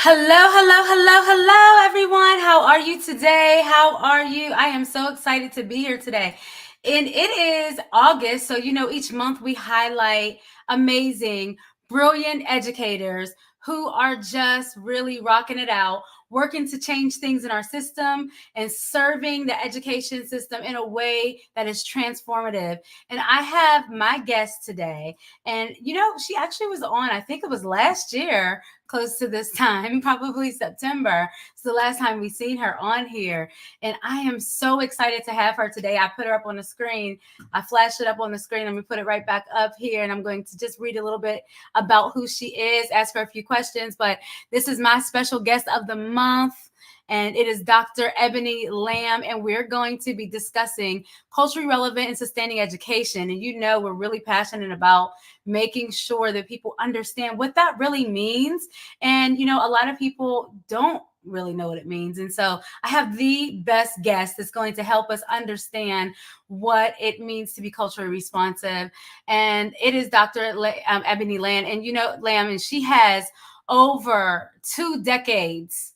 Hello, everyone. How are you today? How are you? I am so excited to be here today. And it is August. So, each month we highlight amazing, brilliant educators who are just really rocking it out, working to change things in our system and serving the education system in a way that is transformative. And I have my guest today. And, she actually was on, I think it was last year close to this time, probably September. It's the last time we've seen her on here. And I am so excited to have her today. I put her up on the screen. I flashed it up on the screen and we put it right back up here. And I'm going to just read a little bit about who she is, ask her a few questions. But this is my special guest of the month. And it is Dr. Ebonie Lamb, and we're going to be discussing culturally relevant and sustaining education. And we're really passionate about making sure that people understand what that really means. And, a lot of people don't really know what it means. And so I have the best guest that's going to help us understand what it means to be culturally responsive. And it is Dr. Ebonie Lamb. And, Lamb, and she has over 2 decades,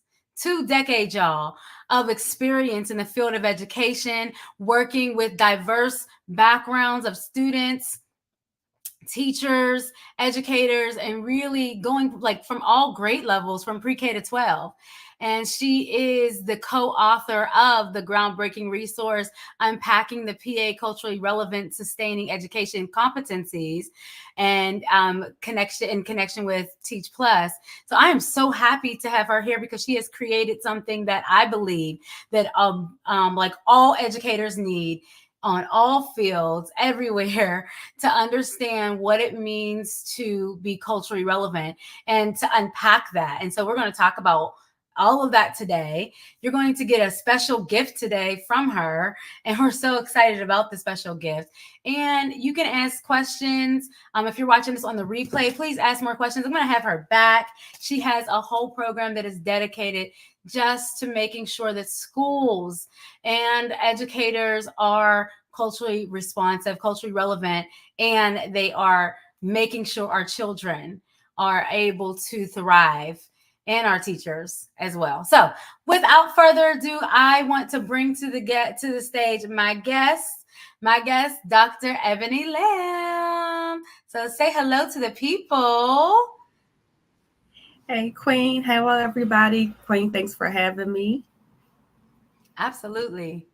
y'all, of experience in the field of education, working with diverse backgrounds of students, teachers, educators, and really going like from all grade levels from pre-K to 12. And she is the co-author of the groundbreaking resource, Unpacking the PA Culturally Relevant Sustaining Education Competencies, and connection with Teach Plus. So I am so happy to have her here because she has created something that I believe that like all educators need on all fields, everywhere, to understand what it means to be culturally relevant and to unpack that. And so we're going to talk about all of that today. You're going to get a special gift today from her, and we're so excited about the special gift. And you can ask questions. If you're watching this on the replay, please ask more questions. I'm going to have her back. She has a whole program that is dedicated just to making sure that schools and educators are culturally responsive, culturally relevant, and they are making sure our children are able to thrive, and our teachers as well. So without further ado, I want to bring to the stage my guest, Dr. Ebonie Lamb. So say hello to the people. Hey, Queen. Hello, everybody. Queen, thanks for having me. Absolutely.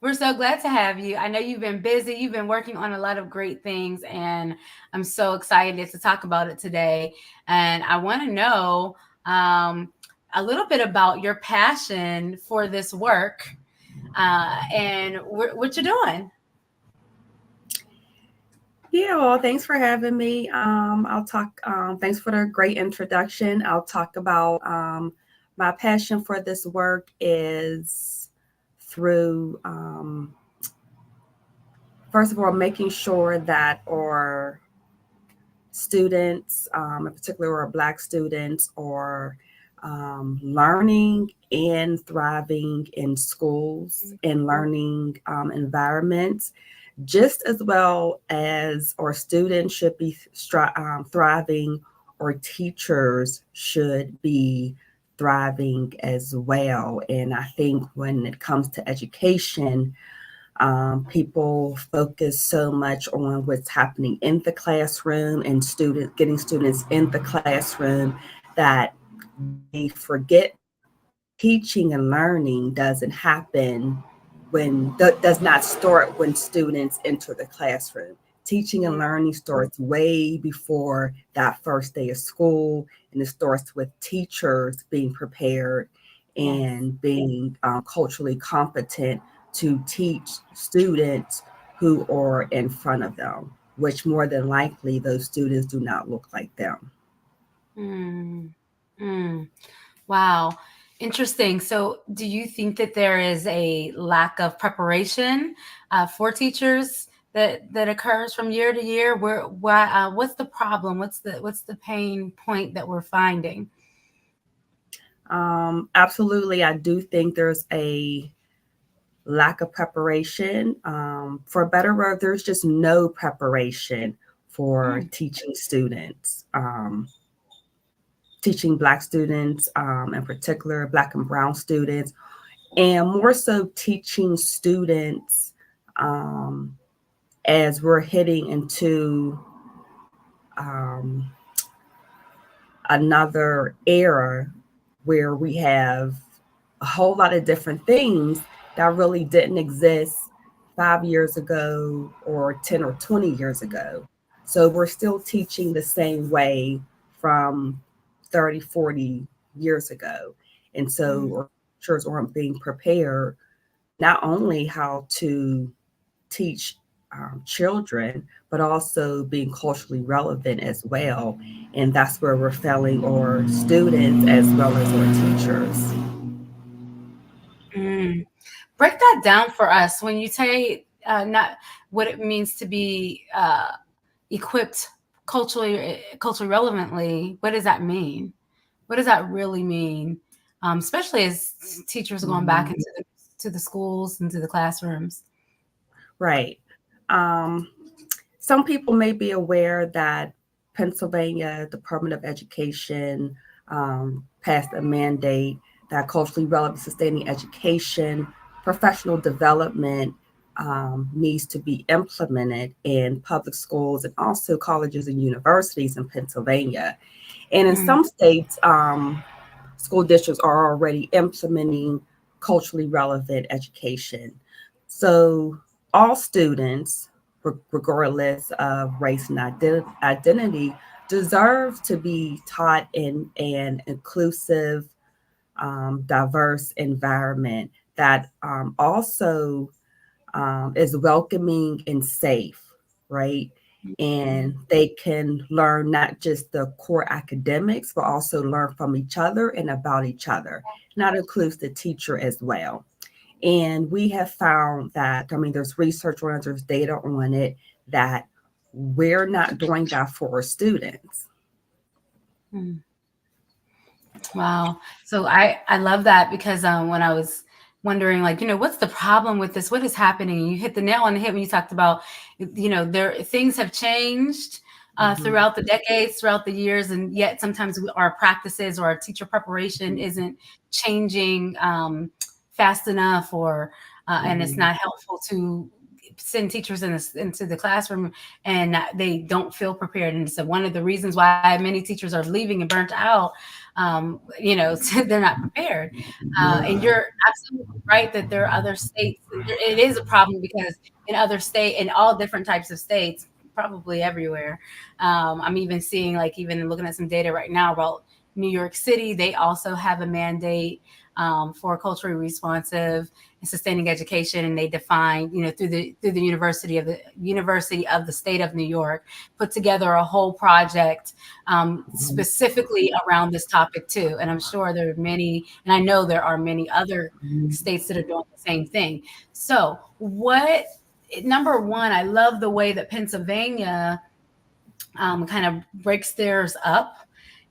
We're so glad to have you. I know you've been busy. You've been working on a lot of great things, and I'm so excited to talk about it today. And I want to know a little bit about your passion for this work and what you're doing. Yeah, well, thanks for having me. I'll talk, thanks for the great introduction. I'll talk about my passion for this work is through, first of all, making sure that our students, in particular our Black students, are learning and thriving in schools and learning environments, just as well as our students should be thriving, or teachers should be thriving as well. And I think when it comes to education, people focus so much on what's happening in the classroom and getting students in the classroom that they forget teaching and learning doesn't happen does not start when students enter the classroom. Teaching and learning starts way before that first day of school, and it starts with teachers being prepared and being culturally competent to teach students who are in front of them, which more than likely those students do not look like them. Mm, mm. Wow. Interesting. So, do you think that there is a lack of preparation for teachers that occurs from year to year? What's the problem? What's the pain point that we're finding? Absolutely, I do think there's a lack of preparation. For a better word, there's just no preparation for Mm, teaching students. teaching Black students, in particular, Black and Brown students, and more so teaching students as we're heading into um, another era where we have a whole lot of different things that really didn't exist 5 years ago or 10 or 20 years ago. So we're still teaching the same way from 30, 40 years ago. And so Mm. our teachers aren't being prepared not only how to teach children, but also being culturally relevant as well. And that's where we're failing our students as well as our teachers. Mm. Break that down for us when you say not what it means to be equipped culturally relevantly. What does that mean? What does that really mean? Especially as teachers are going back Mhm. into the schools, into the classrooms. Right. Um, some people may be aware that Pennsylvania Department of Education passed a mandate that culturally relevant sustaining education, professional development needs to be implemented in public schools and also colleges and universities in Pennsylvania. And in Mm. some states, school districts are already implementing culturally relevant education. So all students, regardless of race and identity, deserve to be taught in an inclusive, diverse environment that also is welcoming and safe, right? And they can learn not just the core academics, but also learn from each other and about each other. And that includes the teacher as well. And we have found that, I mean, there's research on it, there's data on it, that we're not doing that for our students. Mm. Wow. So I love that because when I was wondering like, what's the problem with this? What is happening? You hit the nail on the head when you talked about, there things have changed Mhm. throughout the decades, throughout the years, and yet sometimes our practices or our teacher preparation isn't changing fast enough, or and it's Mhm. not helpful to send teachers into the classroom and they don't feel prepared. And so one of the reasons why many teachers are leaving and burnt out, they're not prepared. And Mhm. you're absolutely right that there are other states. It is a problem because in all different types of states, probably everywhere. I'm even seeing, like, even looking at some data right now about New York City. They also have a mandate for culturally responsive and sustaining education, and they define, through the University of the State of New York, put together a whole project specifically around this topic too. And I'm sure there are many, and I know there are many other Mhm. states that are doing the same thing. So, number one, I love the way that Pennsylvania kind of breaks theirs up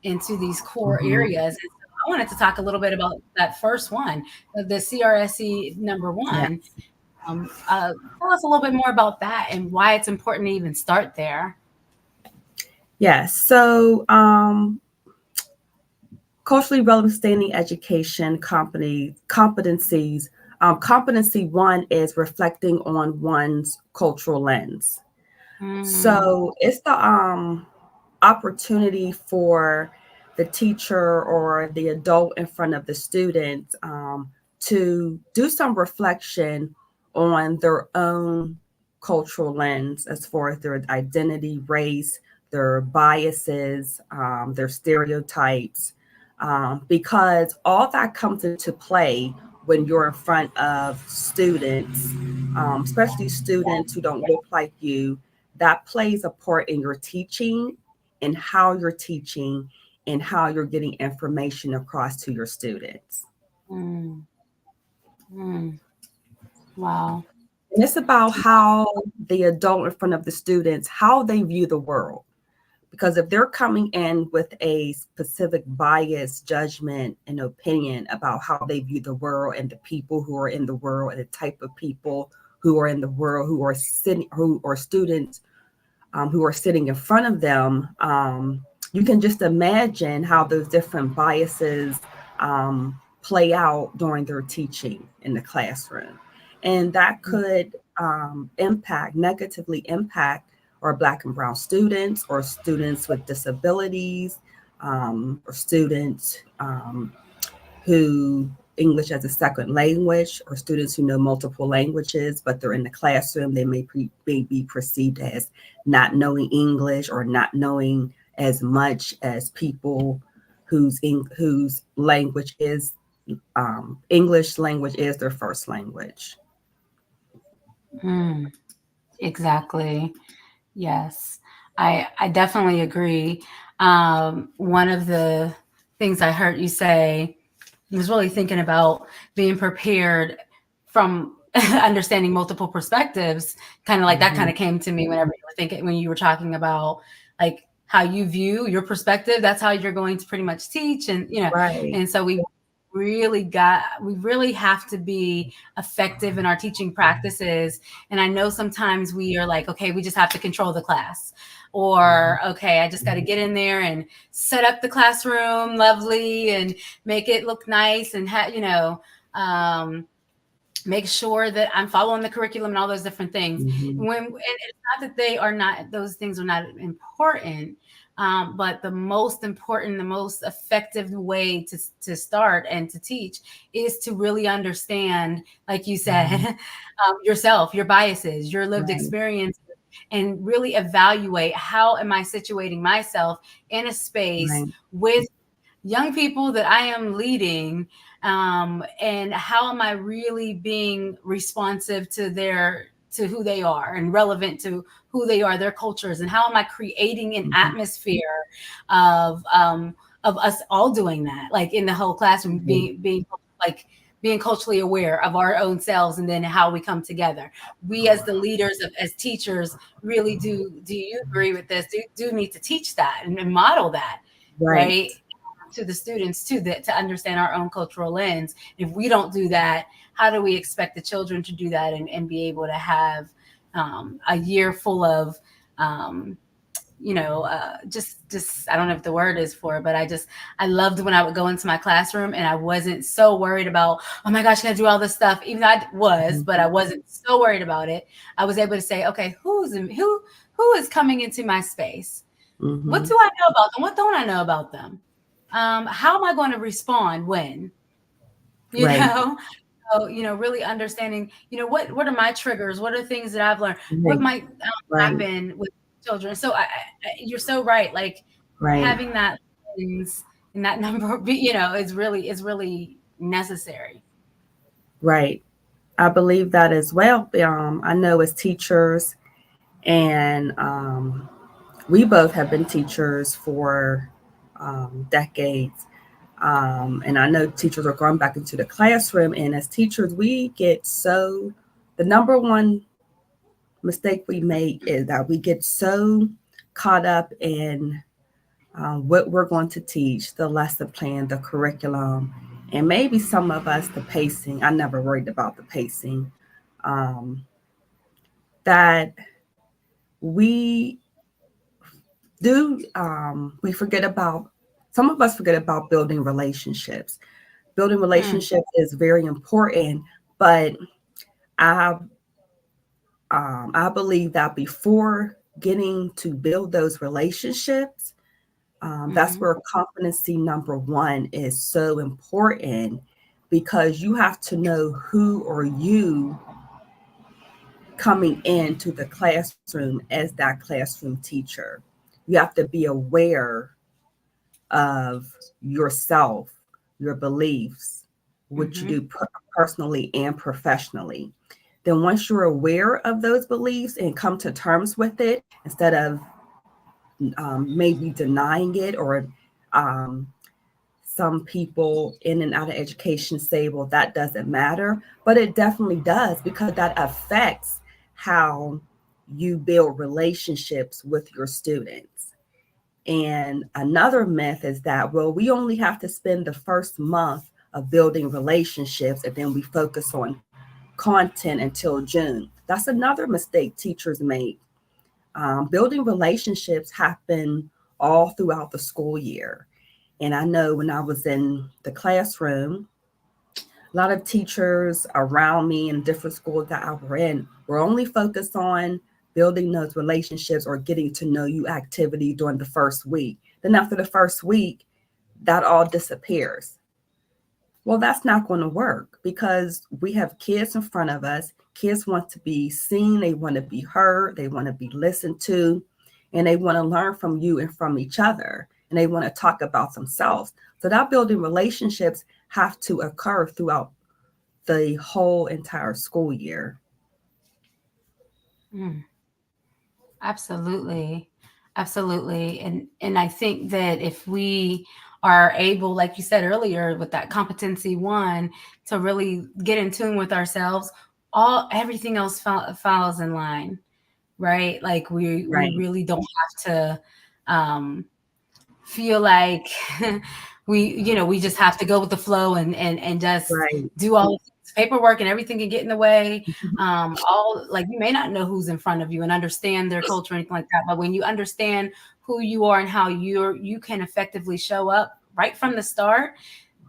into these core Mhm. areas. And so I wanted to talk a little bit about that first one, the CRSE number Yeah. one. Tell us a little bit more about that and why it's important to even start there. Yes. So, culturally relevant sustaining education competencies. Competency one is reflecting on one's cultural lens. Mm, So it's the opportunity for the teacher or the adult in front of the student to do some reflection on their own cultural lens as far as their identity, race, their biases, their stereotypes, because all that comes into play when you're in front of students, especially students who don't look like you. That plays a part in your teaching and how you're teaching and how you're getting information across to your students. mm, mm. Wow. And it's about how the adult in front of the students, how they view the world. Because if they're coming in with a specific bias, judgment, and opinion about how they view the world and the people who are in the world and the type of people who are in the world who are sitting, who are students who are sitting in front of them, you can just imagine how those different biases play out during their teaching in the classroom. And that could negatively impact our Black and Brown students or students with disabilities or students who English as a second language, or students who know multiple languages, but they're in the classroom, they may be perceived as not knowing English or not knowing as much as people whose language is English language is their first language. Mm, exactly. Yes, I definitely agree. One of the things I heard you say was really thinking about being prepared from understanding multiple perspectives. Kind of like that kind Mm-hmm. of came to me whenever you were thinking, when you were talking about like how you view your perspective, that's how you're going to pretty much teach. And, Right. and so we really have to be effective in our teaching practices. And I know sometimes we are like, okay, we just have to control the class, or okay, I just got to get in there and set up the classroom lovely and make it look nice, and make sure that I'm following the curriculum and all those different things. Mm-hmm. And it's not that they are not; those things are not important. But the most important, the most effective way to start and to teach is to really understand, like you said, Mm-hmm. yourself, your biases, your lived Right. experience, and really evaluate, how am I situating myself in a space Right. with young people that I am leading, and how am I really being responsive to who they are, and relevant to who they are, their cultures, and how am I creating an Mm-hmm. atmosphere of of us all doing that, like in the whole classroom, Right. like being culturally aware of our own selves, and then how we come together. We as the leaders, as teachers, really do you agree with this? Do need to teach that and model that, Right. right? To the students too, that to understand our own cultural lens. If we don't do that, how do we expect the children to do that, and be able to have a year full of um, just I don't know if the word is for it, but I loved when I would go into my classroom and I wasn't so worried about, oh my gosh, can I do all this stuff? Even though I was, but I wasn't so worried about it. I was able to say, okay, who is coming into my space? What Mm-hmm. do I know about them? What don't I know about them? How am I going to respond when, you Right. know? So, really understanding, what are my triggers? What are things that I've learned? What Right. might Right. happen with children? So you're so right. Like Right. having that lens and that number, is really necessary. Right. I believe that as well. I know as teachers, and we both have been teachers for decades. And I know teachers are going back into the classroom. And as teachers, the number one mistake we make is that we get so caught up in what we're going to teach, the lesson plan, the curriculum, and maybe some of us, the pacing. I never worried about the pacing. Um, that we we forget about, some of us forget about building relationships. Building Mm, relationships is very important, but I I believe that before getting to build those relationships, that's mhm, where competency number one is so important, because you have to know who or you coming into the classroom as that classroom teacher. You have to be aware of yourself, your beliefs, what you mhm, do personally and professionally. Then, once you're aware of those beliefs and come to terms with it, instead of maybe denying it, or um, some people in and out of education say, well, that doesn't matter. But it definitely does, because that affects how you build relationships with your students. And another myth is that, well, we only have to spend the first month of building relationships and then we focus on content until June. That's another mistake teachers make. Building relationships happen all throughout the school year. And I know when I was in the classroom, a lot of teachers around me in different schools that I were in were only focused on building those relationships or getting to know you activity during the first week. Then after the first week, that all disappears. Well, that's not going to work because we have kids in front of us. Kids want to be seen, they want to be heard, they want to be listened to, and they want to learn from you and from each other, and they want to talk about themselves. So that building relationships have to occur throughout the whole entire school year. Mm, absolutely. Absolutely. And I think that if we are able, like you said earlier, with that competency one, to really get in tune with ourselves, all everything else follows in line, right? Like we Right, really don't have to feel like we just have to go with the flow and just right. do all this paperwork and everything can get in the way. All like you may not know who's in front of you and understand their culture or anything like that, but when you understand who you are and how you can effectively show up right from the start,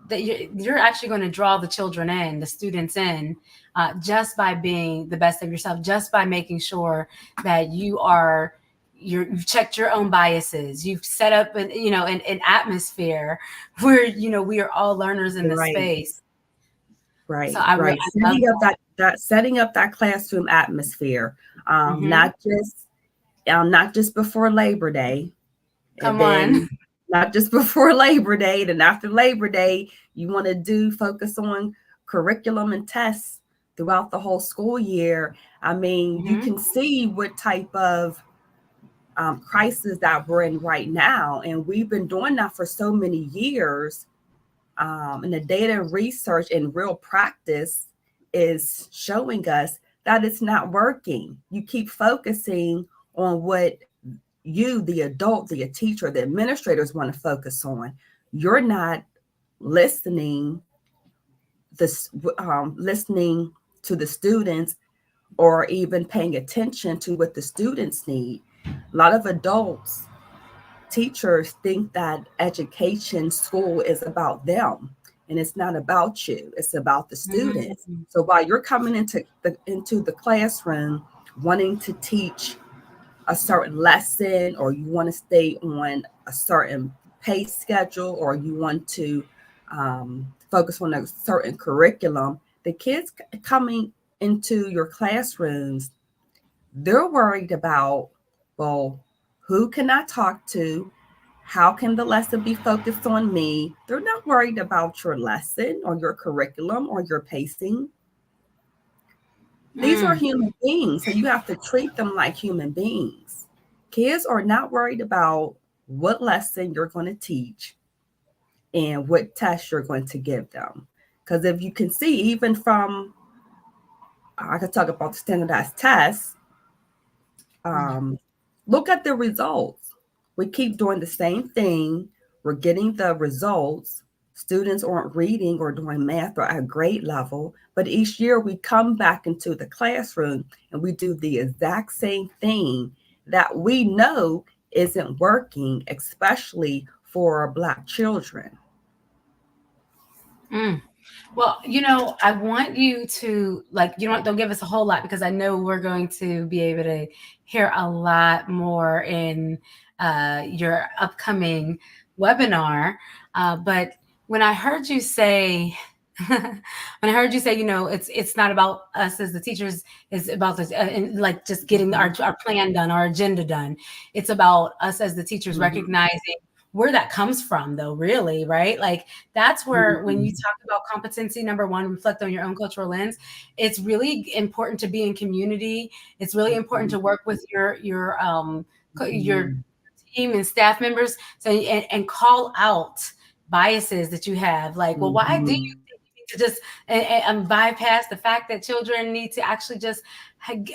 that you're actually going to draw the children in, the students in, just by being the best of yourself, just by making sure that you've checked your own biases, you've set up an atmosphere where we are all learners in the Right, space. So right, I right. love Setting up that. that setting up that classroom atmosphere, Hmm. not just before Labor Day, and Come on. then not just before Labor Day, then after Labor Day, you want to do focus on curriculum and tests throughout the whole school year. I mean, you Hmm. can see what type of crisis that we're in right now, and we've been doing that for so many years. And the data research and real practice is showing us that it's not working. You keep focusing on what you, the adult, the teacher, the administrators want to focus on. You're not listening this listening to the students or even paying attention to what the students need. A lot of adults, teachers think that education, school is about them, and it's not about you. It's about the students. Hmm. So while you're coming into the classroom wanting to teach a certain lesson, or you want to stay on a certain pay schedule, or you want to focus on a certain curriculum, the kids coming into your classrooms, they're worried about, well, who can I talk to? How can the lesson be focused on me? They're not worried about your lesson or your curriculum or your pacing. These are Mm. human beings, so you have to treat them like human beings. Kids are not worried about what lesson you're going to teach and what test you're going to give them. Because if you can see, even from, I could talk about the standardized tests, um, look at the results. We keep doing the same thing. We're getting the results. Students aren't reading or doing math or at a grade level, but each year we come back into the classroom and we do the exact same thing that we know isn't working, especially for Black children. Mm. Well, I want you to like, don't give us a whole lot because I know we're going to be able to hear a lot more in your upcoming webinar. But when I heard you say, when I heard you say, it's not about us as the teachers, it's about this, and like just getting Mhm, our plan done, our agenda done. It's about us as the teachers mhm, recognizing where that comes from, though, really, right? Like that's where when you mhm, talk about competency number one, reflect on your own cultural lens. It's really important to be in community. It's really important mhm, to work with your mhm, team and staff members, so and call out biases that you have, like, well, why do you mhm, think you need to just and bypass the fact that children need to actually just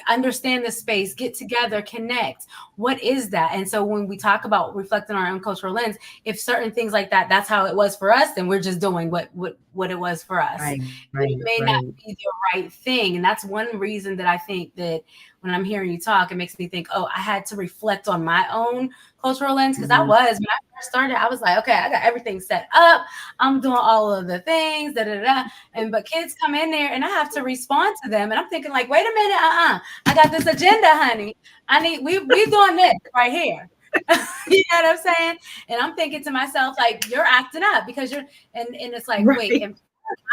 understand the space, get together, connect? What is that? And so when we talk about reflecting our own cultural lens, if certain things like that, that's how it was for us, then we're just doing what what it was for us. Right, It right, may not right. be the right thing. And that's one reason that I think that when I'm hearing you talk, it makes me think, oh, I had to reflect on my own cultural lens. Because I Mhm. was, when I first started, I was like, okay, I got everything set up. I'm doing all of the things, da da da. And but kids come in there and I have to respond to them. And I'm thinking, like, wait a minute, I got this agenda, honey. I need we doing this right here. You know what I'm saying? And I'm thinking to myself, like, you're acting up because you're and it's like, wait, Right, and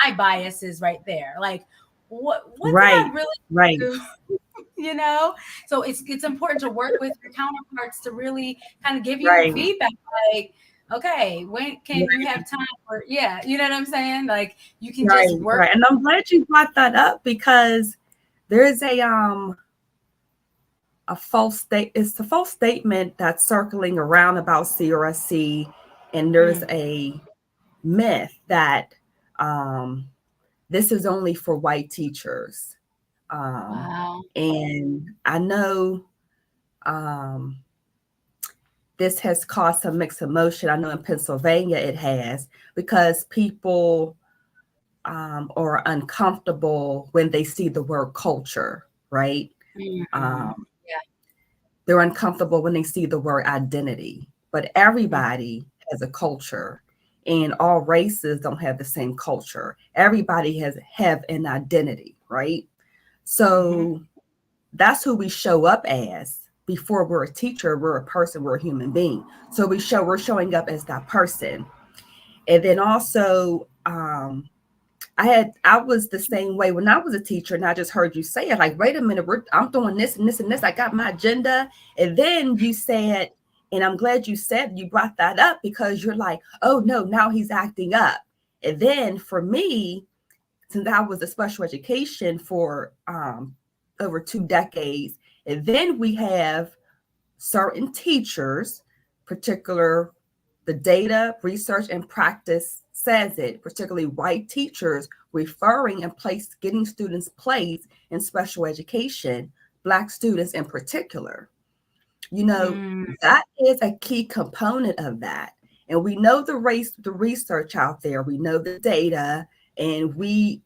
my bias is right there. Like, what did I right, really right, do? You know? So it's important to work with your counterparts to really kind of give you right, feedback. Like, okay, when can you have time for, yeah, you know what I'm saying? Like you can just right, work. right. And I'm glad you brought that up because there is a false state. It's a false statement that's circling around about CRSC, and there's Mm, a myth that um, this is only for white teachers. Um, wow. and I know um, this has caused some mixed emotion. I know in Pennsylvania it has because people are uncomfortable when they see the word culture, right? Mm, Um, they're uncomfortable when they see the word identity. But everybody has a culture, and all races don't have the same culture. Everybody has have an identity, right? mm-hmm. So that's who we show up as. Before we're a teacher, we're a person, we're a human being. So we're showing up as that person. And then also, I was the same way when I was a teacher, and I just heard you say it. Like, wait a minute, I'm doing this and this and this. I got my agenda, and then you said, and I'm glad you brought that up because you're like, oh no, now he's acting up. And then for me, since I was a special education for over 2 decades, and then we have certain teachers, particular the data, research, and practice says it, particularly white teachers referring and getting students placed in special education, Black students in particular. You know, Mm, that is a key component of that. And we know the research out there, we know the data, and we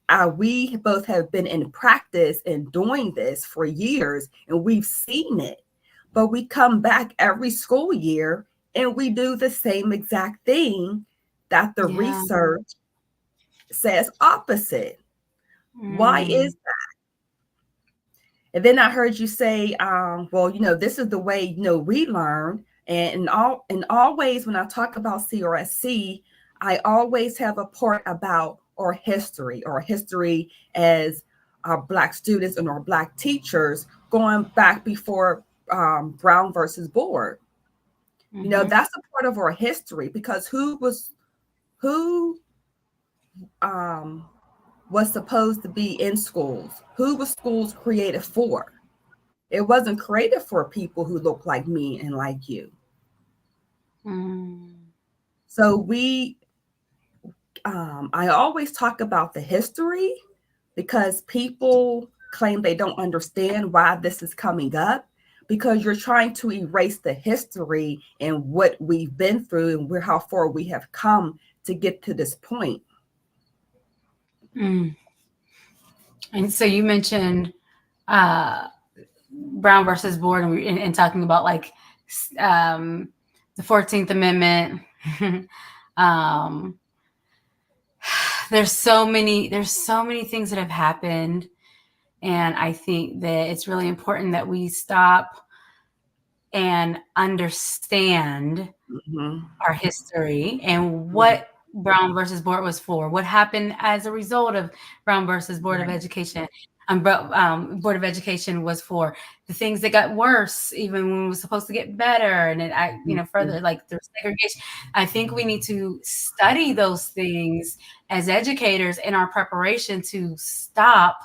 both have been in practice in doing this for years, and we've seen it. But we come back every school year and we do the same exact thing that the yeah. research says opposite. Why Mm, is And then I heard you say, well, this is the way, we learn. And in all ways, when I talk about CRSC, I always have a part about our history as our Black students and our Black teachers going back before Brown versus Board. mm-hmm. That's a part of our history because who um, was supposed to be in schools? Who was schools created for? It wasn't created for people who look like me and like you. Mm, So I always talk about the history because people claim they don't understand why this is coming up because you're trying to erase the history and what we've been through and how far we have come to get to this point. mm. And so you mentioned uh Brown versus Board, and talking about like um, the 14th Amendment. um, there's so many things that have happened, and I think that it's really important that we stop and understand Mm-hmm. our history and what Brown versus Board was for, what happened as a result of Brown versus Board of Right. Education. Board of Education was for the things that got worse, even when it was supposed to get better, and Mm-hmm. further like the segregation. I think we need to study those things as educators in our preparation to stop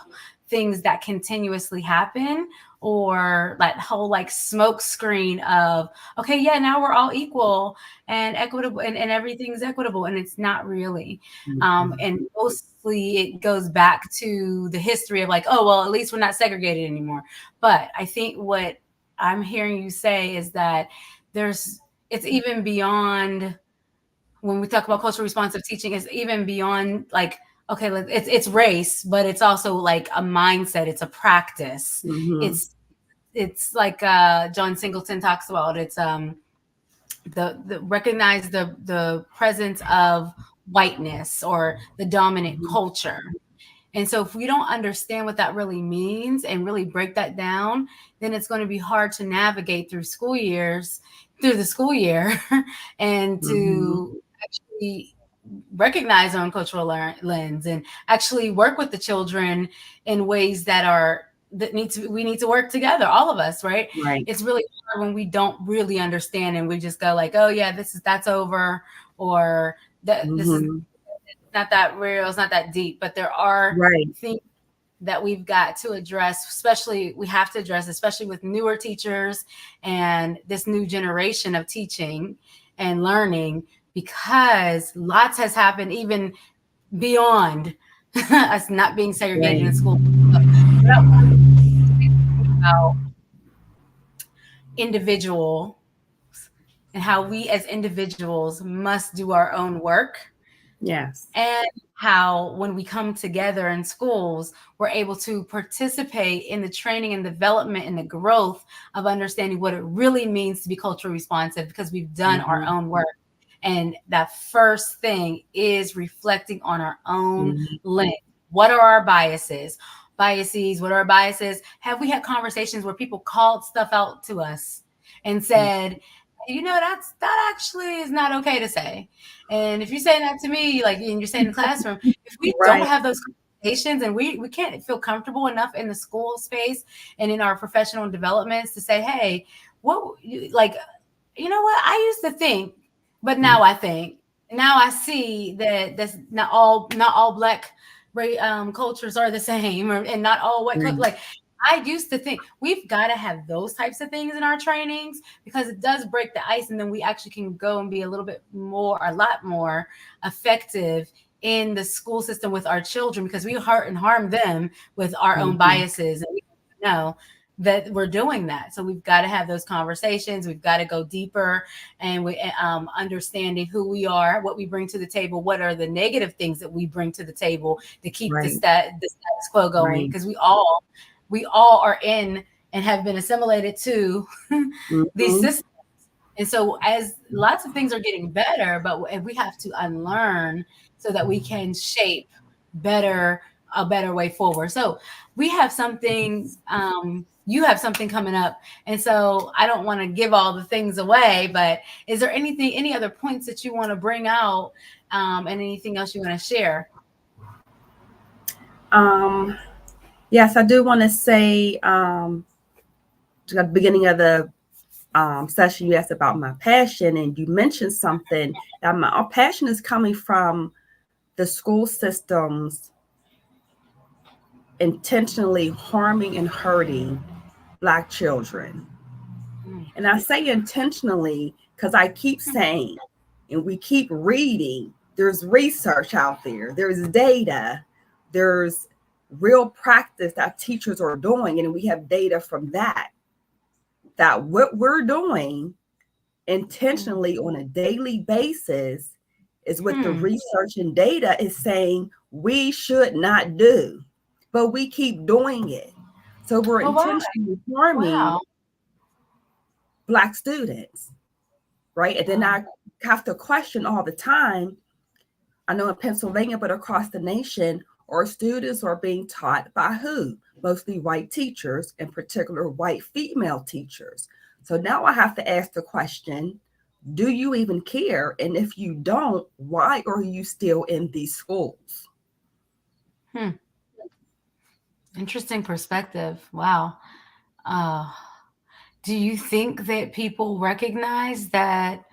things that continuously happen, or that whole like smoke screen of, okay, yeah, now we're all equal and equitable, and everything's equitable, and it's not really. Mm-hmm. And mostly it goes back to the history of like, oh well, at least we're not segregated anymore. But I think what I'm hearing you say is that there's it's even beyond when we talk about culturally responsive teaching, is even beyond like, okay, it's race, but it's also like a mindset, it's a practice. Mm-hmm. It's like John Singleton talks about. It's the recognize the presence of whiteness or the dominant Mm-hmm. culture. And so if we don't understand what that really means and really break that down, then it's going to be hard to navigate through the school year and Mm-hmm. to actually recognize our own cultural lens and actually work with the children in ways we need to work together, all of us, right? Right. It's really hard when we don't really understand and we just go like, oh yeah, that's over, or that this is Mm-hmm. not that real, it's not that deep. But there are Right. things that we've got to address, especially we have to address, especially with newer teachers and this new generation of teaching and learning, because lots has happened even beyond us not being segregated Right. in school. So, what I want to talk about individual and how we as individuals must do our own work, Yes. and how when we come together in schools, we're able to participate in the training and development and the growth of understanding what it really means to be culturally responsive, because we've done our Mm-hmm. own work. And that first thing is reflecting on our own Mm-hmm. lens. What are our biases? What are our biases? Have we had conversations where people called stuff out to us and said, you know, that actually is not okay to say. And if you're saying that to me, like, and you're saying in the classroom, if we don't Right. have those conversations and we can't feel comfortable enough in the school space and in our professional developments to say, hey, like, you know what? I used to think, but now I think, now I see that that's not all black cultures are the same, and not all white Right. like I used to think. We've got to have those types of things in our trainings, because it does break the ice, and then we actually can go and be a lot more effective in the school system with our children, because we hurt and harm them with our own Mm-hmm. biases, and we know that we're doing that. So we've got to have those conversations. We've got to go deeper, and we understanding who we are, what we bring to the table, what are the negative things that we bring to the table to keep Right. the status quo going, Right. because we all are in and have been assimilated to these Mm-hmm. systems. And so as lots of things are getting better, but we have to unlearn so that we can shape better a better way forward. So we have something, you have something coming up. And so I don't want to give all the things away, but is there any other points that you want to bring out, and anything else you want to share? Um, yes, I do want to say, at the beginning of the session, you asked about my passion, and you mentioned something that my passion is coming from the school systems intentionally harming and hurting Black children. Mm, And I say intentionally because I keep saying, and we keep reading, there's research out there, there's data, there's real practice that teachers are doing, and we have data from that what we're doing mm, intentionally on a daily basis is what the mm. research and data is saying we should not do, but we keep doing it. So we're Oh, wow. intentionally harming Wow. Black students, right? And then Wow. I have to question all the time. I know in Pennsylvania, but across the nation, our students are being taught by who? Mostly white teachers, in particular white female teachers. So now I have to ask the question, do you even care? And if you don't, why are you still in these schools? Hmm. Interesting perspective. Wow. Uh, do you think that people recognize that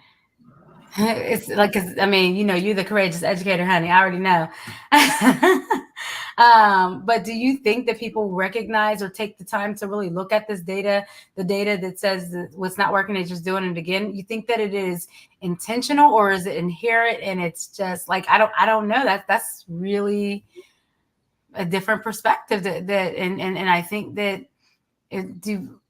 it's like, 'cause, I mean, you're the courageous educator, honey. I already know. But do you think that people recognize or take the time to really look at this data, the data that says that what's not working is just doing it again? You think that it is intentional, or is it inherent and it's just like, I don't know. That's really a different perspective, and I think that it do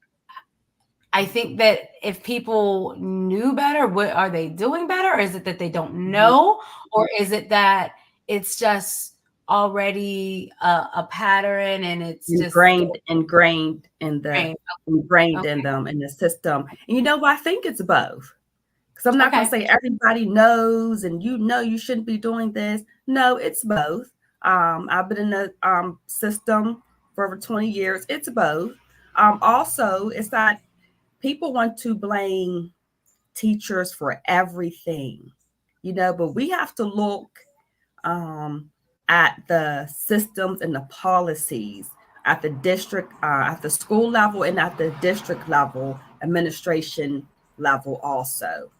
I think that if people knew better, what are they doing better? Or is it that they don't Mhm. know? Or is it that it's just already a pattern and it's just ingrained ingrained in okay. them in the system. And I think it's both. Because I'm not going to Okay. say everybody knows and you shouldn't be doing this. No, it's both. I've been in the system for over 20 years. It's both. Also, it's that people want to blame teachers for everything, but we have to look um, at the systems and the policies at the district, at the school level, and at the district level, administration level also,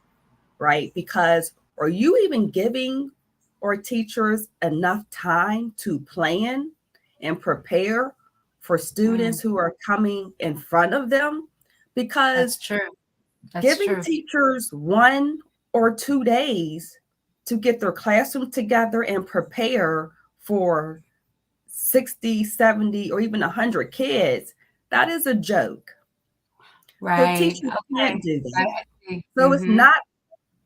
right? Because are you even giving our teachers enough time to plan and prepare for Mm, students who are coming in front of them? that's Because true. That's giving true. teachers 1 or 2 days to get their classroom together and prepare for 60, 70, or even 100 kids, that is a joke. The Right. teachers Okay. can't do Right. that. I see. So it's not,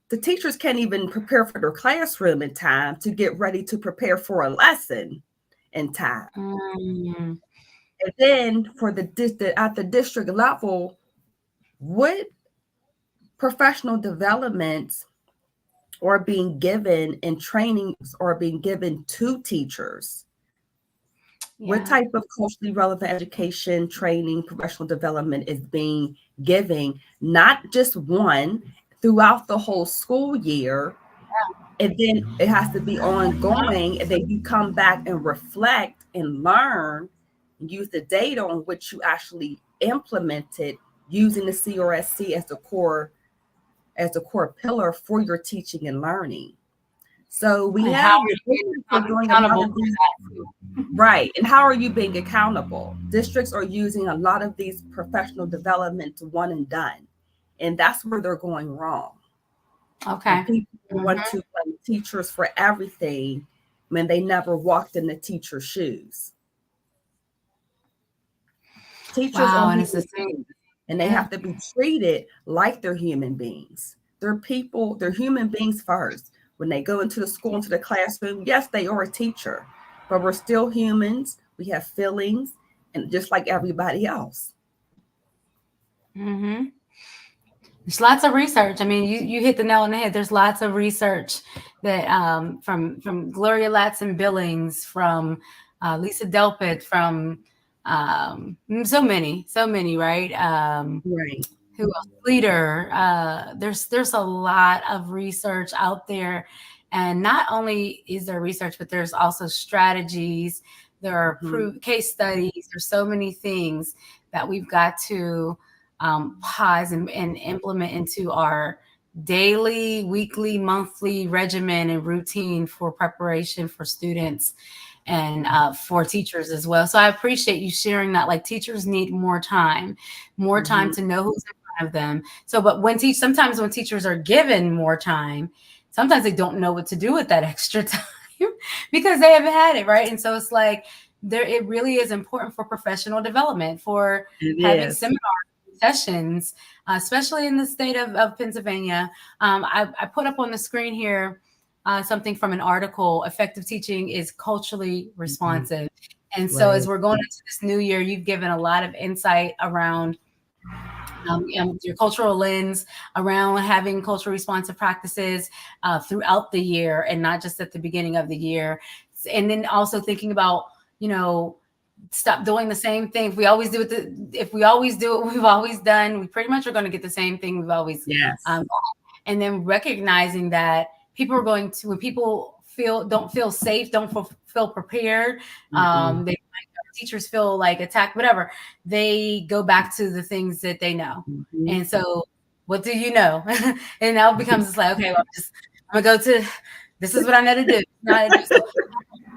the teachers can't even prepare for their classroom in time to get ready to prepare for a lesson in time. Mm, And then for at the district level, what professional developments are being given and trainings are being given to teachers? What yeah. type of culturally relevant education, training, professional development is being given, not just one, throughout the whole school year? And then it has to be ongoing. And then you come back and reflect and learn and use the data on which you actually implemented using the CRSC as the core pillar for your teaching and learning. So we And how have are the you being districts are doing a lot accountable of for these. that too? Right. And how are you being accountable? Districts are using a lot of these professional development to one and done. And that's where they're going wrong. And Okay. people want Mhm. to blame teachers for everything when they never walked in the teacher's shoes. Teachers are Wow. And it's the human same. beings, and they Yeah. have to be treated like they're human beings. They're people, they're human beings first. When they go into the school, into the classroom, yes, they are a teacher, but we're still humans. We have feelings, and just like everybody else. Hmm. There's lots of research. I mean, you hit the nail on the head. There's lots of research that from Gloria Latson Billings, from Lisa Delpit, from so many, right? Right. Who else? Leader. There's a lot of research out there, and not only is there research, but there's also strategies. There are Mhm. case studies. There's so many things that we've got to pause and implement into our daily, weekly, monthly regimen and routine for preparation for students and for teachers as well. So I appreciate you sharing that. Like teachers need more time Mhm. to know who's in front of them. So, but sometimes when teachers are given more time, sometimes they don't know what to do with that extra time because they haven't had it, right? And so it's like it really is important for professional development, for It having is. seminars, sessions, especially in the state of Pennsylvania. I put up on the screen here something from an article. Effective teaching is culturally Mhm. responsive. And so, as Right. we're going into this new year, you've given a lot of insight around your cultural lens, around having culturally responsive practices throughout the year and not just at the beginning of the year. And then also thinking about, you know, stop doing the same thing. If we always do what we've always done, we pretty much are going to get the same thing we've always Yes. and then recognizing that people are going to, when people don't feel safe, don't feel prepared, Mm-mm. they teachers feel like attacked, whatever, they go back to the things that they know. Mhm. And so what do you know? And now it becomes it's like, okay, well, I'm gonna go to, this is what I know to do, not to do. So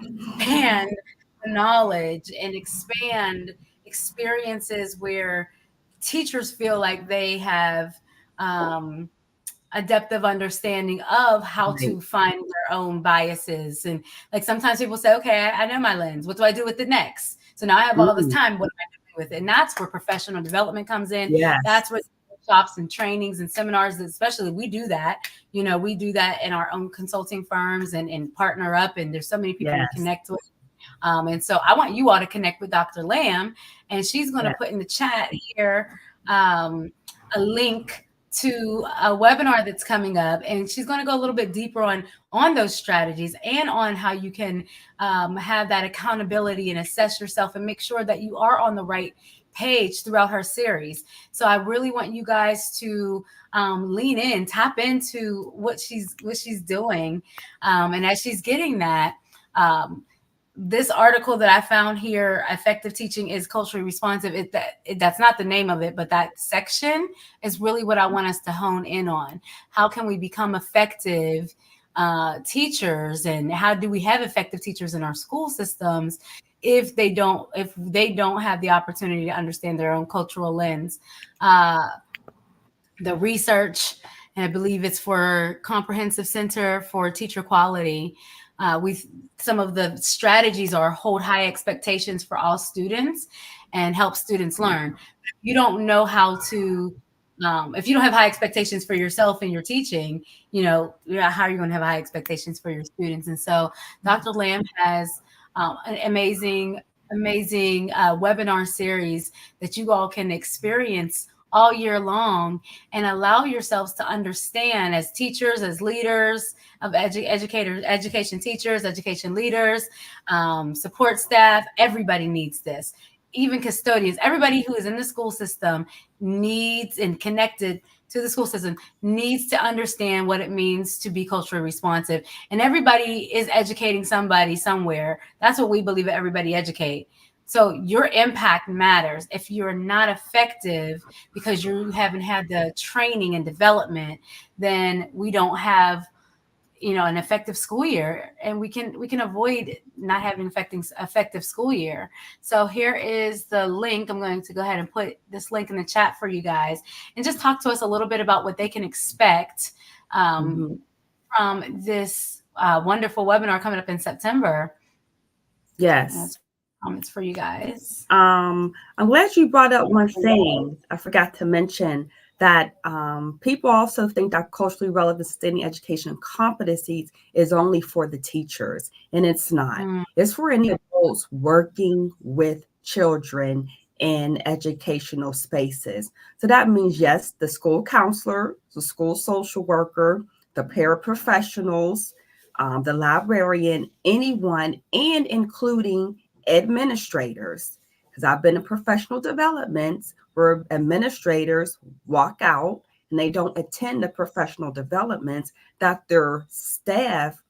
expand the knowledge and expand experiences where teachers feel like they have um, a depth of understanding of how Right. to find their own biases. And like sometimes people say, okay, I know my lens. What do I do with the next? So now I have all this Mm. time. What am I doing with it? And that's where professional development comes in. Yes. That's where workshops and trainings and seminars, especially we do that. We do that in our own consulting firms and partner up. And there's so many people we Yes. connect with. And so I want you all to connect with Dr. Lamb, and she's going to Yes. put in the chat here a link to a webinar that's coming up, and she's going to go a little bit deeper on those strategies and on how you can have that accountability and assess yourself and make sure that you are on the right page throughout her series. So I really want you guys to lean in, tap into what she's doing, and as she's getting that. This article that I found here, effective teaching is culturally responsive. That's not the name of it, but that section is really what I want us to hone in on. How can we become effective teachers, and how do we have effective teachers in our school systems if they don't have the opportunity to understand their own cultural lens? The research, and I believe it's for Comprehensive Center for Teacher Quality. Some of the strategies are hold high expectations for all students and help students learn. If you don't know how to, if you don't have high expectations for yourself and your teaching, how are you going to have high expectations for your students? And so Dr. Lamb has an amazing webinar series that you all can experience all year long and allow yourselves to understand as teachers, as leaders of educators, education teachers, education leaders, support staff. Everybody needs this. Even custodians, everybody who is in the school system needs and connected to the school system needs to understand what it means to be culturally responsive. And everybody is educating somebody somewhere. That's what we believe at Everybody Educate. So your impact matters. If you're not effective because you haven't had the training and development, then we don't have, an effective school year, and we can avoid not having effective school year. So here is the link. I'm going to go ahead and put this link in the chat for you guys, and just talk to us a little bit about what they can expect from this wonderful webinar coming up in September. Yes. Comments for you guys. I'm glad you brought up one thing I forgot to mention, that people also think that culturally relevant sustaining education competencies is only for the teachers, and it's not. It's for any adults working with children in educational spaces. So that means, yes, the school counselor, the school social worker, the paraprofessionals, the librarian, anyone, and including administrators, because I've been in professional developments where administrators walk out and they don't attend the professional developments that their staff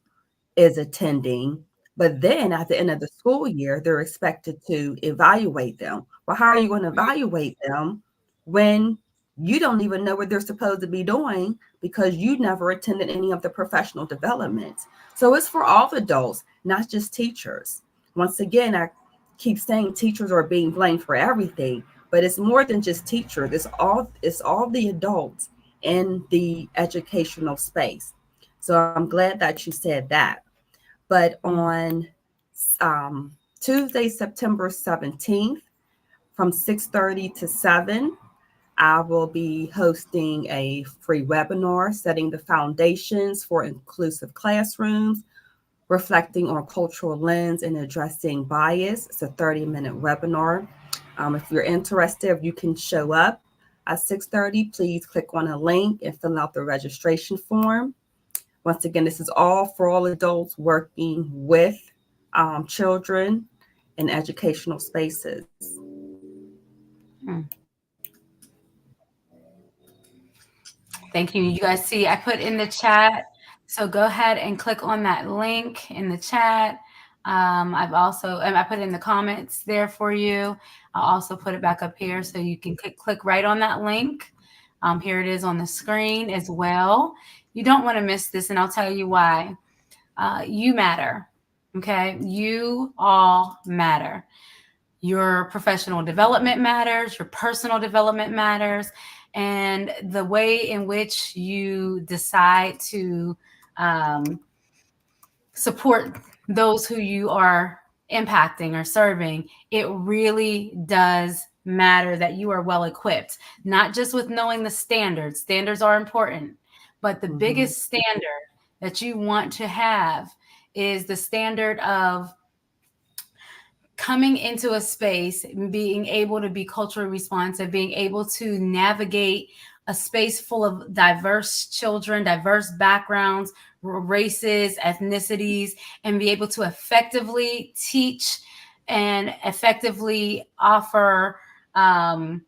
is attending. But then at the end of the school year, they're expected to evaluate them. Well, how are you going to evaluate them when you don't even know what they're supposed to be doing because you never attended any of the professional developments? So it's for all adults, not just teachers. Once again, I keep saying teachers are being blamed for everything, but it's more than just teachers. It's all the adults in the educational space. So I'm glad that you said that. But on Tuesday, September 17th, from 6:30 to 7, I will be hosting a free webinar, Setting the Foundations for Inclusive Classrooms, Reflecting on Cultural Lens and Addressing Bias. It's a 30-minute webinar. If you're interested, you can show up at 6:30. Please click on a link and fill out the registration form. Once again, this is all for all adults working with children in educational spaces. Thank you. You guys see, I put in the chat. So go ahead and click on that link in the chat. I put it in the comments there for you. I'll also put it back up here so you can click right on that link. Here it is on the screen as well. You don't want to miss this, and I'll tell you why. You matter. Okay. You all matter. Your professional development matters. Your personal development matters. And the way in which you decide to support those who you are impacting or serving, it really does matter that you are well equipped, not just with knowing the standards. Standards are important, but the Mm-hmm. biggest standard that you want to have is the standard of coming into a space, being able to be culturally responsive, being able to navigate a space full of diverse children, diverse backgrounds, races, ethnicities, and be able to effectively teach and effectively offer a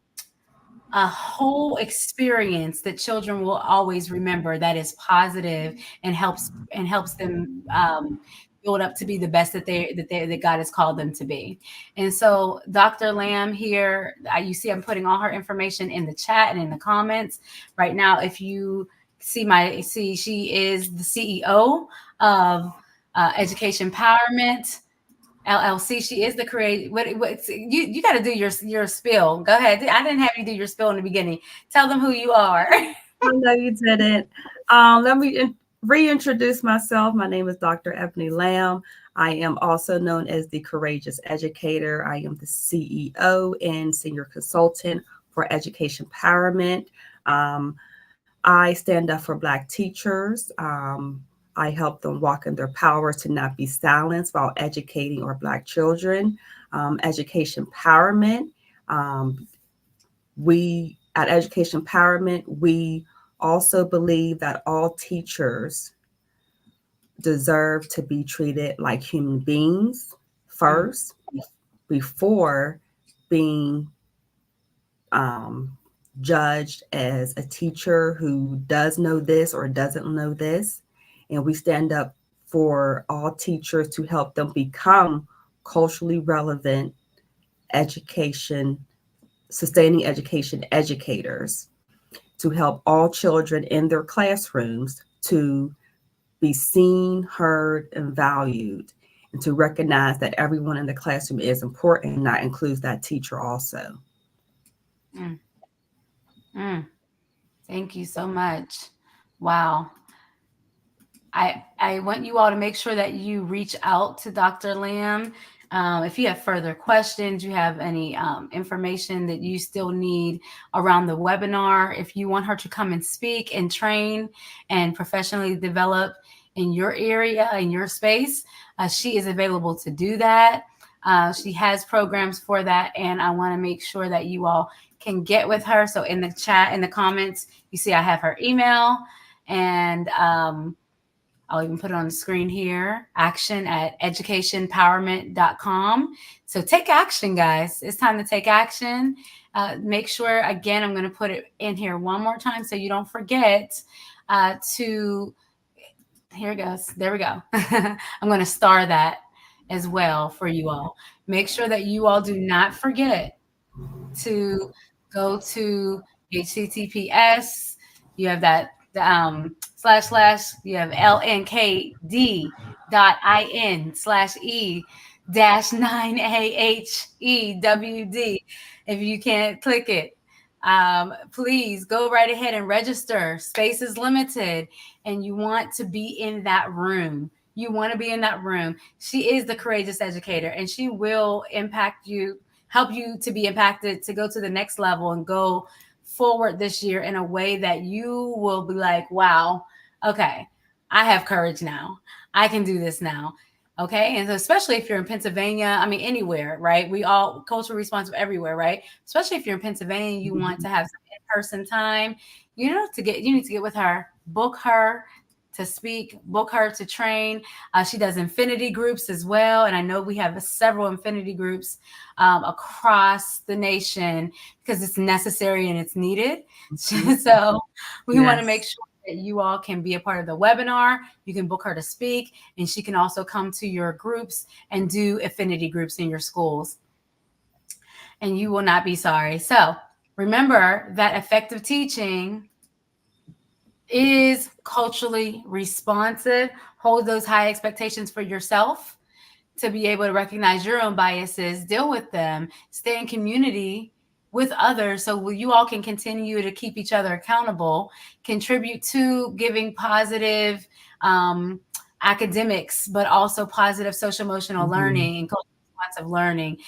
whole experience that children will always remember, that is positive and helps them build up to be the best that God has called them to be. And so Dr. Lamb here, you see I'm putting all her information in the chat and in the comments right now. If you see she is the CEO of Education Empowerment LLC. She is the creator. What you got to do your spill. Go ahead. I didn't have you do your spill in the beginning. Tell them who you are. I know you didn't. Let me reintroduce myself. My name is Dr. Ebonie Lamb. I am also known as the Courageous Educator. I am the CEO and Senior Consultant for Education Empowerment. Um, I stand up for Black teachers. I help them walk in their power to not be silenced while educating our Black children. Education Empowerment. We at Education Empowerment, we also believe that all teachers deserve to be treated like human beings first before being um, judged as a teacher who does know this or doesn't know this. And we stand up for all teachers to help them become culturally relevant education, sustaining education educators, to help all children in their classrooms to be seen, heard, and valued, and to recognize that everyone in the classroom is important, and that includes that teacher also. Mm, mm. Thank you so much. Wow. I want you all to make sure that you reach out to Dr. Lamb. If you have further questions, you have any information that you still need around the webinar, if you want her to come and speak and train and professionally develop in your area, in your space, she is available to do that. She has programs for that, and I want to make sure that you all can get with her. So in the chat, in the comments, you see I have her email, and I'll even put it on the screen here, action@educationempowerment.com. So take action, guys. It's time to take action. Make sure, again, I'm going to put it in here one more time so you don't forget to, here it goes. There we go. I'm going to star that as well for you all. Make sure that you all do not forget to go to HTTPS. You have that slash you have lnkd.in/e-9ahewd. If you can't click it, please go right ahead and register. Space is limited, and you want to be in that room. You want to be in that room. She is the courageous educator, and she will impact you, help you to be impacted to go to the next level and go forward this year in a way that you will be like, wow, okay, I have courage now. I can do this now. Okay. And so especially if you're in Pennsylvania, I mean, anywhere, right? We all cultural responsive everywhere, right? Especially if you're in Pennsylvania, you want to have some in-person time, you need to get with her, book her to speak, book her to train. She does infinity groups as well. And I know we have several infinity groups across the nation because it's necessary and it's needed. So we want to make Yes. sure that you all can be a part of the webinar. You can book her to speak, and she can also come to your groups and do affinity groups in your schools. And you will not be sorry. So remember that effective teaching is culturally responsive. Hold those high expectations for yourself to be able to recognize your own biases, deal with them, stay in community with others so you all can continue to keep each other accountable, contribute to giving positive academics, but also positive social emotional learning and cultural months of learning,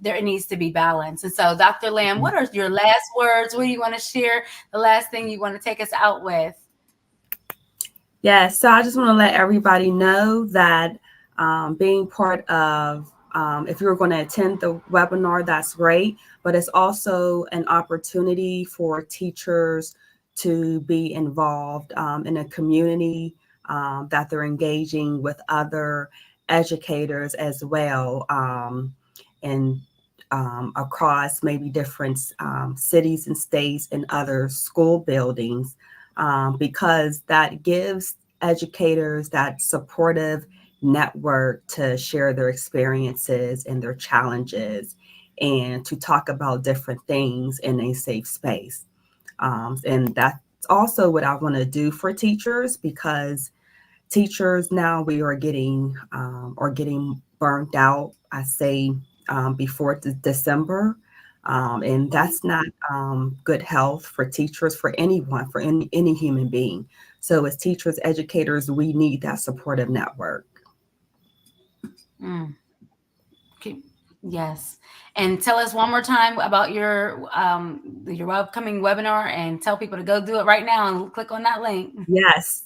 there needs to be balance. And so, Dr. Lamb, what are your last words? What do you want to share? The last thing you want to take us out with? Yeah, so I just want to let everybody know that being part of, if you're going to attend the webinar, that's great, but it's also an opportunity for teachers to be involved in a community that they're engaging with other educators as well, and across maybe different cities and states and other school buildings, because that gives educators that supportive network to share their experiences and their challenges and to talk about different things in a safe space. And that's also what I want to do for teachers, because teachers now, we are getting burnt out, I say, before December. And that's not good health for teachers, for anyone, for any human being. So as teachers, educators, we need that supportive network. Mm. Okay. Yes. And tell us one more time about your upcoming webinar, and tell people to go do it right now and click on that link. Yes.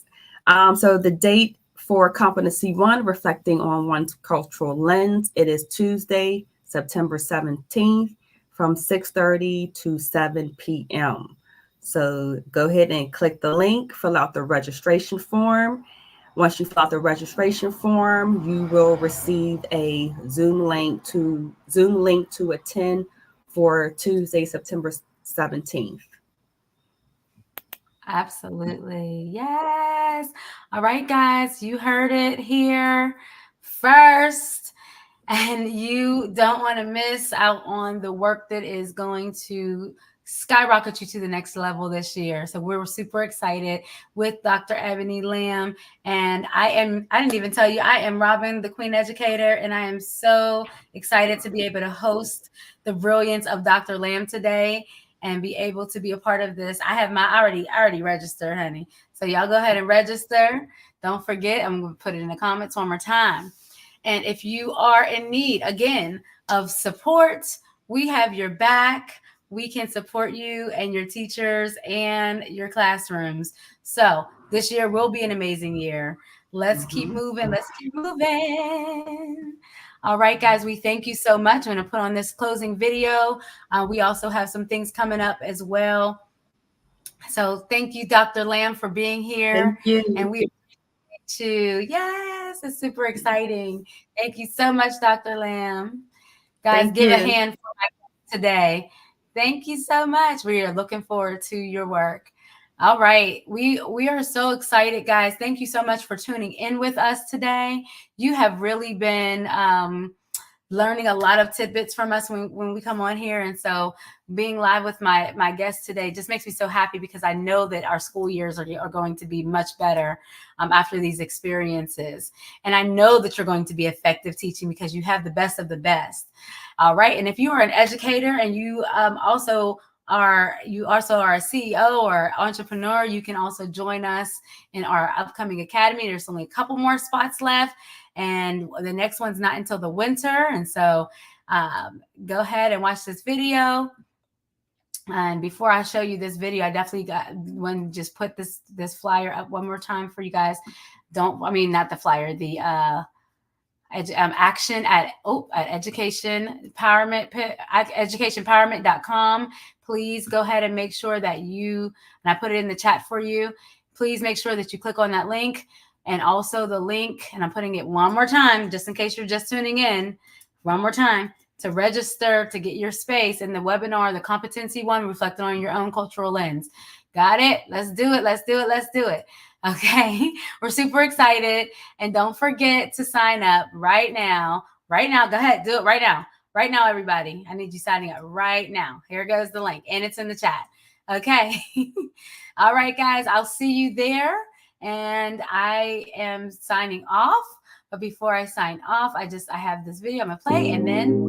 So the date for Competency 1, Reflecting on One's Cultural Lens, it is Tuesday, September 17th from 6:30 to 7 p.m. So go ahead and click the link, fill out the registration form. Once you fill out the registration form, you will receive a Zoom link to attend for Tuesday, September 17th. Absolutely. Yes. All right, guys, you heard it here first. And you don't want to miss out on the work that is going to skyrocket you to the next level this year. So we're super excited with Dr. Ebonie Lamb. And I didn't even tell you, I am Robin, the Queen Educator, and I am so excited to be able to host the Brilliance of Dr. Lamb today and be able to be a part of this. I already registered, honey. So y'all go ahead and register. Don't forget, I'm going to put it in the comments one more time. And if you are in need, again, of support, we have your back. We can support you and your teachers and your classrooms. So this year will be an amazing year. Let's keep moving. Let's keep moving. All right, guys, we thank you so much. I'm going to put on this closing video. We also have some things coming up as well. So thank you, Dr. Lamb, for being here. Thank you. And we yes, it's super exciting. Thank you so much, Dr. Lamb. Guys, Thank give a you. hand for my guest today. Thank you so much. We are looking forward to your work. All right. We are so excited, guys. Thank you so much for tuning in with us today. You have really been learning a lot of tidbits from us when we come on here. And so being live with my guest today just makes me so happy, because I know that our school years are going to be much better after these experiences. And I know that you're going to be effective teaching because you have the best of the best. All right. And if you are an educator and you also are a CEO or entrepreneur, you can also join us in our upcoming academy. There's only a couple more spots left, and the next one's not until the winter. And so go ahead and watch this video. And before I show you this video, I definitely want to just put this flyer up one more time for you guys. Not the flyer, the action at educationempowerment.com. Please go ahead and make sure that and I put it in the chat for you. Please make sure that you click on that link, and also the link, and I'm putting it one more time, just in case you're just tuning in, one more time, to register to get your space in the webinar, the Competency 1, Reflecting on Your Own Cultural Lens. Got it? Let's do it. Let's do it. Let's do it. Okay. We're super excited. And don't forget to sign up right now. Right now. Go ahead. Do it right now. Right now, everybody. I need you signing up right now. Here goes the link, and it's in the chat. Okay. All right, guys. I'll see you there. And I am signing off. But before I sign off, I have this video I'm going to play, and then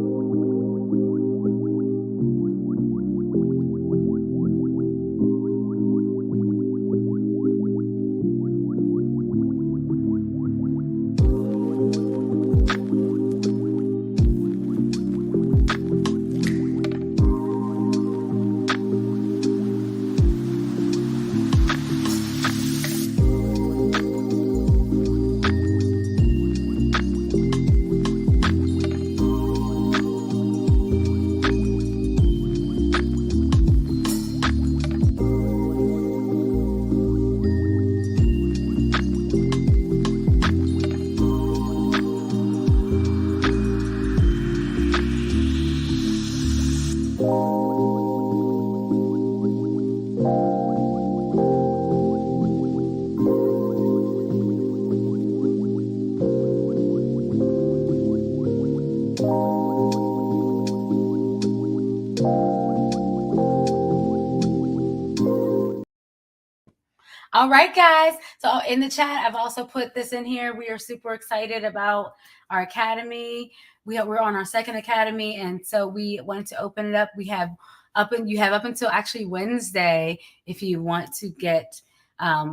All right, guys. So in the chat, I've also put this in here. We are super excited about our academy. We're on our second academy, and so we wanted to open it up. You have up until actually Wednesday if you want to get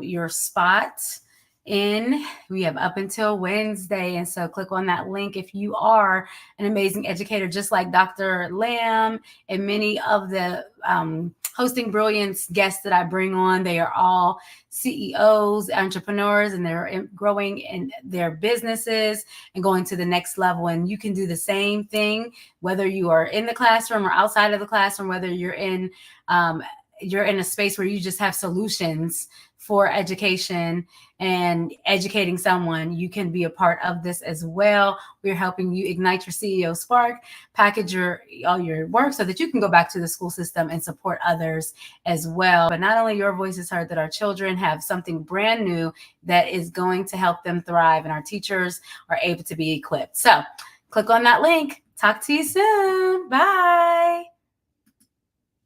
your spot in. We have up until Wednesday, and so click on that link if you are an amazing educator, just like Dr. Lamb and many of the hosting Brilliance guests that I bring on. They are all CEOs, entrepreneurs, and they're growing in their businesses and going to the next level. And you can do the same thing, whether you are in the classroom or outside of the classroom, whether you're in a space where you just have solutions for education and educating someone. You can be a part of this as well. We're helping you ignite your CEO spark, package all your work so that you can go back to the school system and support others as well. But not only your voice is heard, that our children have something brand new that is going to help them thrive, and our teachers are able to be equipped. So click on that link. Talk to you soon. Bye.